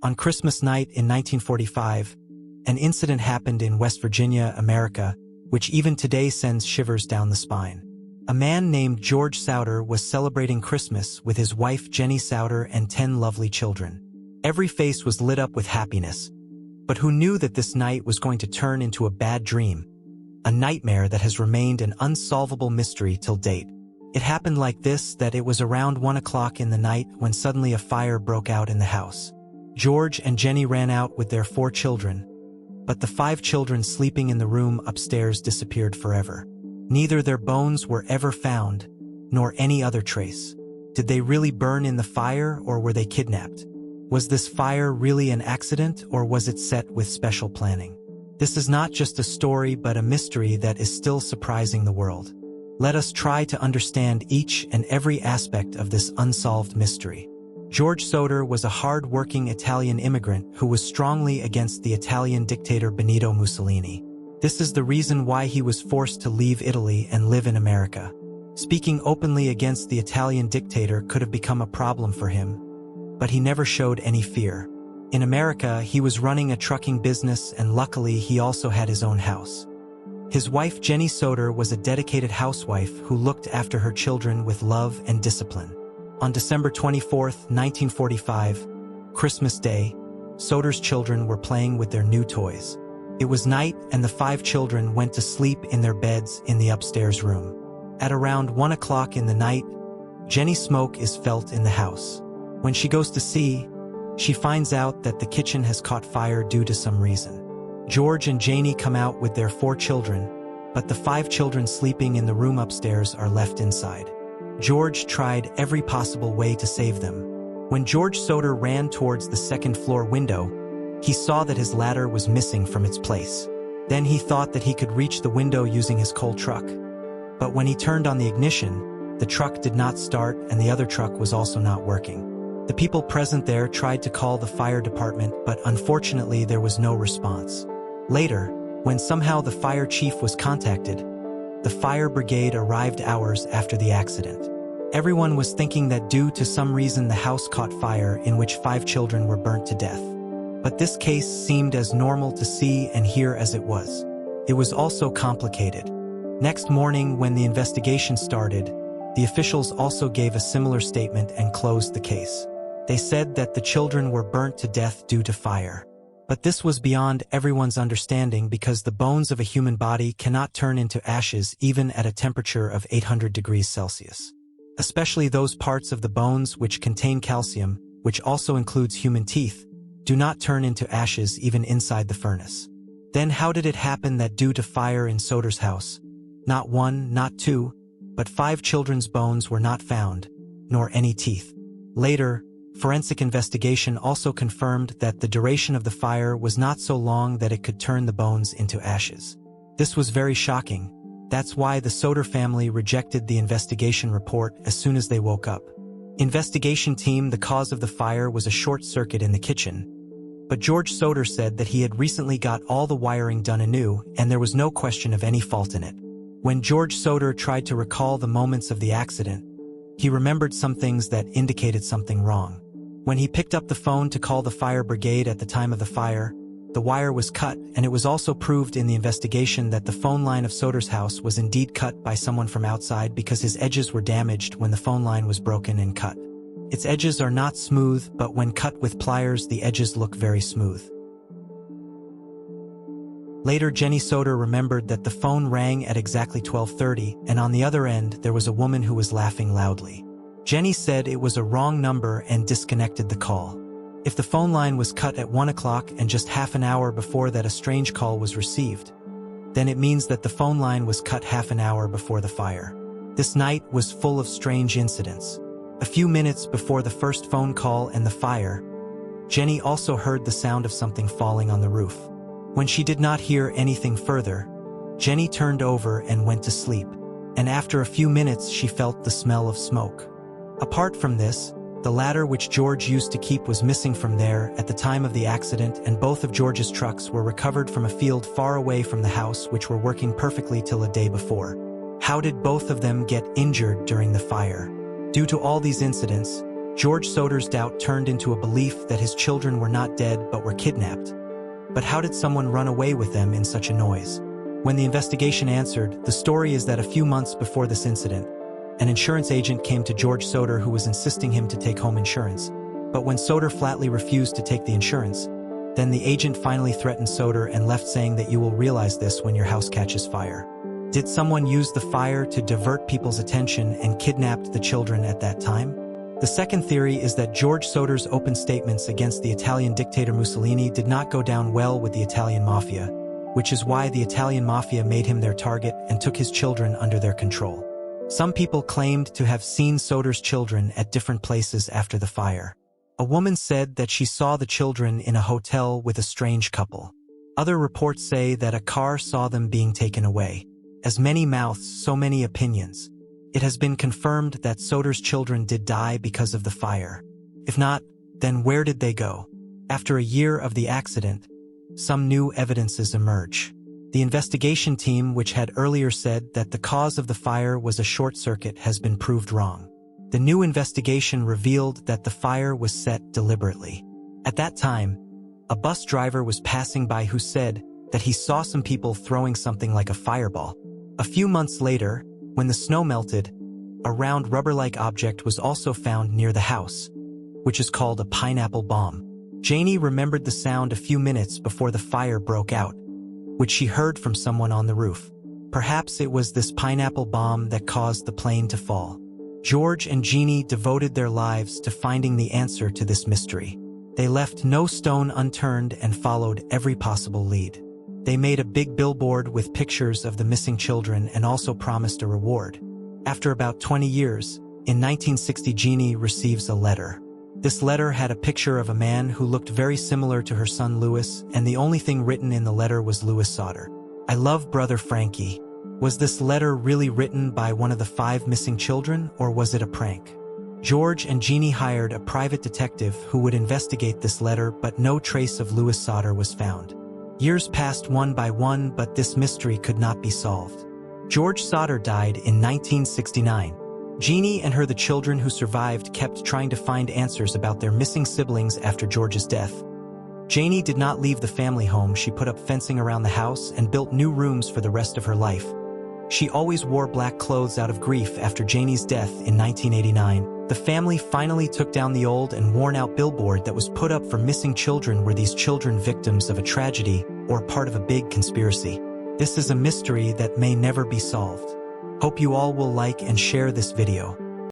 On Christmas night in 1945, an incident happened in West Virginia, America, which even today sends shivers down the spine. A man named George Souter was celebrating Christmas with his wife Jenny Souter and 10 lovely children. Every face was lit up with happiness. But who knew that this night was going to turn into a bad dream? A nightmare that has remained an unsolvable mystery till date. It happened like this: that it was around 1 o'clock in the night when suddenly a fire broke out in the house. George and Jenny ran out with their 4 children, but the 5 children sleeping in the room upstairs disappeared forever. Neither their bones were ever found, nor any other trace. Did they really burn in the fire, or were they kidnapped? Was this fire really an accident, or was it set with special planning? This is not just a story but a mystery that is still surprising the world. Let us try to understand each and every aspect of this unsolved mystery. George Souter was a hard-working Italian immigrant who was strongly against the Italian dictator Benito Mussolini. This is the reason why he was forced to leave Italy and live in America. Speaking openly against the Italian dictator could have become a problem for him, but he never showed any fear. In America, he was running a trucking business, and luckily he also had his own house. His wife Jenny Souter was a dedicated housewife who looked after her children with love and discipline. On December 24, 1945, Christmas Day, Souter's children were playing with their new toys. It was night, and the 5 children went to sleep in their beds in the upstairs room. At around 1 o'clock in the night, Jenny's smoke is felt in the house. When she goes to see, she finds out that the kitchen has caught fire due to some reason. George and Janie come out with their 4 children, but the 5 children sleeping in the room upstairs are left inside. George tried every possible way to save them. When George Souter ran towards the second-floor window, he saw that his ladder was missing from its place. Then he thought that he could reach the window using his coal truck. But when he turned on the ignition, the truck did not start, and the other truck was also not working. The people present there tried to call the fire department, but unfortunately there was no response. Later, when somehow the fire chief was contacted, the fire brigade arrived hours after the accident. Everyone was thinking that due to some reason the house caught fire, in which 5 children were burnt to death. But this case seemed as normal to see and hear as it was. It was also complicated. Next morning, when the investigation started, the officials also gave a similar statement and closed the case. They said that the children were burnt to death due to fire. But this was beyond everyone's understanding, because the bones of a human body cannot turn into ashes even at a temperature of 800 degrees Celsius. Especially those parts of the bones which contain calcium, which also includes human teeth, do not turn into ashes even inside the furnace. Then how did it happen that due to fire in Souter's house, not 1, not 2, but 5 children's bones were not found, nor any teeth? Later, forensic investigation also confirmed that the duration of the fire was not so long that it could turn the bones into ashes. This was very shocking. That's why the Souter family rejected the investigation report as soon as they woke up. Investigation team: the cause of the fire was a short circuit in the kitchen. But George Souter said that he had recently got all the wiring done anew, and there was no question of any fault in it. When George Souter tried to recall the moments of the accident, he remembered some things that indicated something wrong. When he picked up the phone to call the fire brigade at the time of the fire, the wire was cut, and it was also proved in the investigation that the phone line of Souter's house was indeed cut by someone from outside, because his edges were damaged when the phone line was broken and cut. Its edges are not smooth, but when cut with pliers, the edges look very smooth. Later, Jenny Souter remembered that the phone rang at exactly 12:30, and on the other end, there was a woman who was laughing loudly. Jenny said it was a wrong number and disconnected the call. If the phone line was cut at 1 o'clock and just half an hour before that a strange call was received, then it means that the phone line was cut half an hour before the fire. This night was full of strange incidents. A few minutes before the first phone call and the fire, Jenny also heard the sound of something falling on the roof. When she did not hear anything further, Jenny turned over and went to sleep, and after a few minutes she felt the smell of smoke. Apart from this, the ladder which George used to keep was missing from there at the time of the accident, and both of George's trucks were recovered from a field far away from the house, which were working perfectly till a day before. How did both of them get injured during the fire? Due to all these incidents, George Soder's doubt turned into a belief that his children were not dead but were kidnapped. But how did someone run away with them in such a noise? When the investigation answered, the story is that a few months before this incident, an insurance agent came to George Soder who was insisting him to take home insurance. But when Soder flatly refused to take the insurance, then the agent finally threatened Soder and left saying that you will realize this when your house catches fire. Did someone use the fire to divert people's attention and kidnapped the children at that time? The second theory is that George Soder's open statements against the Italian dictator Mussolini did not go down well with the Italian mafia, which is why the Italian mafia made him their target and took his children under their control. Some people claimed to have seen Soder's children at different places after the fire. A woman said that she saw the children in a hotel with a strange couple. Other reports say that a car saw them being taken away. As many mouths, so many opinions. It has been confirmed that Soder's children did die because of the fire. If not, then where did they go? After a year of the accident, some new evidences emerge. The investigation team, which had earlier said that the cause of the fire was a short circuit, has been proved wrong. The new investigation revealed that the fire was set deliberately. At that time, a bus driver was passing by who said that he saw some people throwing something like a fireball. A few months later, when the snow melted, a round rubber-like object was also found near the house, which is called a pineapple bomb. Janie remembered the sound a few minutes before the fire broke out, which she heard from someone on the roof. Perhaps it was this pineapple bomb that caused the plane to fall. George and Jeannie devoted their lives to finding the answer to this mystery. They left no stone unturned and followed every possible lead. They made a big billboard with pictures of the missing children and also promised a reward. After about 20 years, in 1960, Jeannie receives a letter. This letter had a picture of a man who looked very similar to her son Louis, and the only thing written in the letter was Louis Soder. I love brother Frankie. Was this letter really written by one of the 5 missing children, or was it a prank? George and Jeannie hired a private detective who would investigate this letter, but no trace of Louis Soder was found. Years passed one by one, but this mystery could not be solved. George Soder died in 1969. Jeannie and the children who survived kept trying to find answers about their missing siblings after George's death. Janie did not leave the family home. She put up fencing around the house and built new rooms for the rest of her life. She always wore black clothes out of grief after Janie's death in 1989. The family finally took down the old and worn-out billboard that was put up for missing children. Were these children victims of a tragedy or part of a big conspiracy? This is a mystery that may never be solved. Hope you all will like and share this video.